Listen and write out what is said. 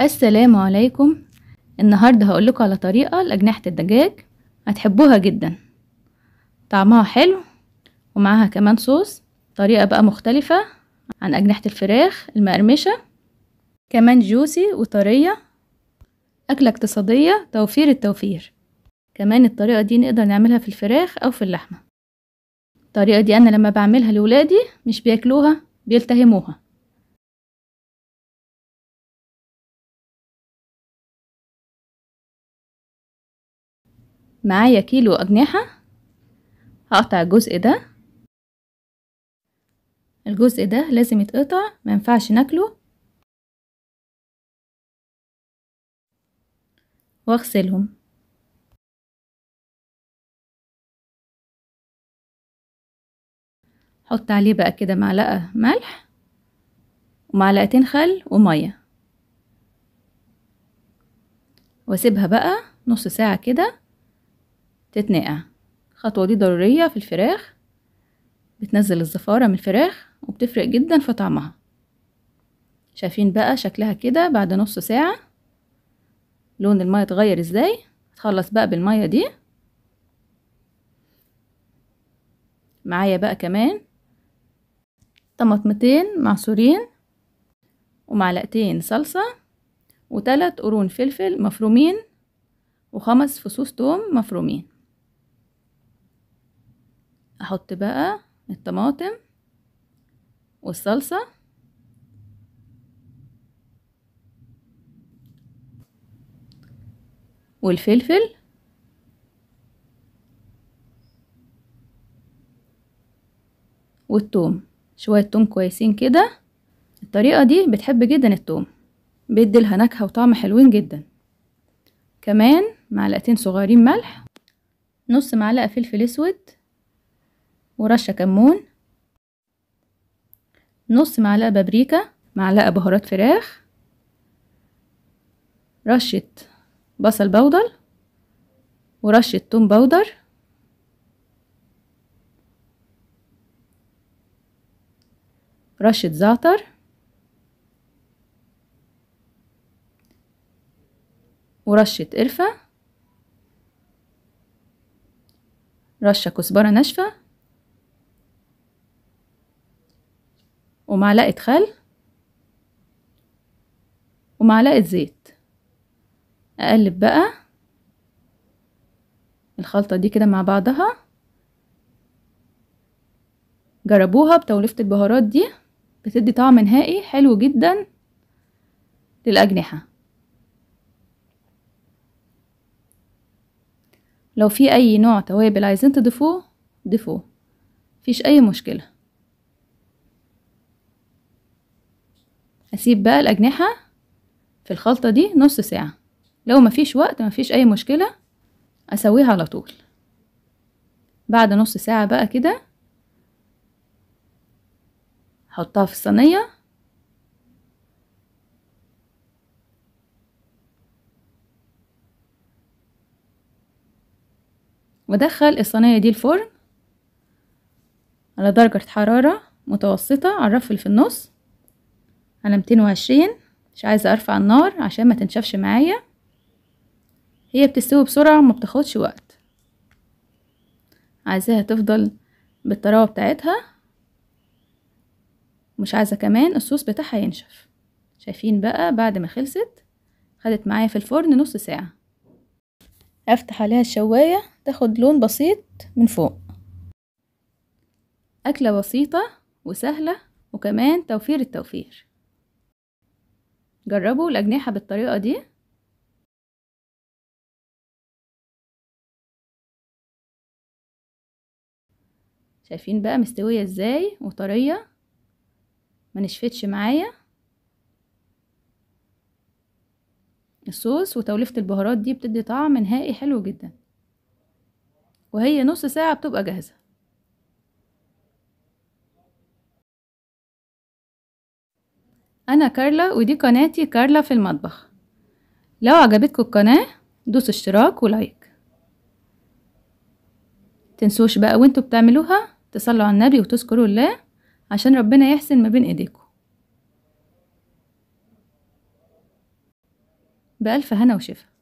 السلام عليكم. النهاردة هقولكوا على طريقة لأجنحة الدجاج هتحبوها جدا، طعمها حلو ومعاها كمان صوص. طريقة بقى مختلفة عن أجنحة الفراخ المقرمشة، كمان جوسي وطرية، أكلة اقتصادية توفير التوفير. كمان الطريقة دي نقدر نعملها في الفراخ أو في اللحمة. الطريقة دي أنا لما بعملها لولادي مش بياكلوها، بيلتهموها. معايا كيلو أجنحة، هقطع الجزء ده. الجزء ده لازم يتقطع، ما ينفعش ناكله. واغسلهم. حط عليه بقى كده معلقة ملح ومعلقتين خل ومية، واسيبها بقى نص ساعة كده تتنقع. الخطوة دي ضرورية في الفراخ، بتنزل الزفارة من الفراخ وبتفرق جدا في طعمها. شايفين بقى شكلها كده بعد نص ساعة لون المية اتغير ازاي. هتخلص بقى بالمية دي. معايا بقى كمان طماطمتين معصورين ومعلقتين صلصة و3 قرون فلفل مفرومين و5 فصوص توم مفرومين. احط بقى الطماطم والصلصة والفلفل والثوم، شوية توم كويسين كده. الطريقة دي بتحب جدا الثوم، بيدي لها نكهة وطعم حلوين جدا. كمان معلقتين صغيرين ملح، نص معلقة فلفل اسود ورشة كمون، نص معلقة بابريكا، معلقة بهارات فراخ، رشة بصل بودر ورشة توم بودر، رشة زعتر، ورشة قرفة، رشة كزبرة ناشفة، ومعلقة خل ومعلقة زيت. اقلب بقى الخلطة دي كده مع بعضها. جربوها بتوليفة البهارات دي، بتدي طعم نهائي حلو جدا للأجنحة. لو في اي نوع توابل عايزين تضيفوه ضيفوه، مفيش اي مشكلة. اسيب بقى الأجنحة في الخلطة دي نص ساعة. لو مفيش وقت مفيش اي مشكلة، اسويها على طول. بعد نص ساعة بقى كده احطها في الصينية، وادخل الصينية دي الفرن على درجة حرارة متوسطة على الرف اللي في النص على 220. مش عايزة ارفع النار عشان ما تنشفش معايا، هي بتستوي بسرعة وما بتاخدش وقت. عايزاها تفضل بالطراوة بتاعتها، مش عايزة كمان الصوص بتاعها ينشف. شايفين بقى بعد ما خلصت خدت معايا في الفرن نص ساعة. افتح عليها الشواية تاخد لون بسيط من فوق. أكلة بسيطة وسهلة وكمان توفير التوفير. جربوا الأجنحة بالطريقة دي. شايفين بقى مستوية ازاي وطرية، ما نشفتش معايا. الصوص وتوليفة البهارات دي بتدي طعم نهائي حلو جدا، وهي نص ساعة بتبقى جاهزة. أنا كارلا ودي قناتي كارلا في المطبخ. لو عجبتكم القناة دوسوا اشتراك ولايك. تنسوش بقى وانتوا بتعملوها تصلوا على النبي وتذكروا الله عشان ربنا يحسن ما بين ايديكم. بألف هنا وشفا.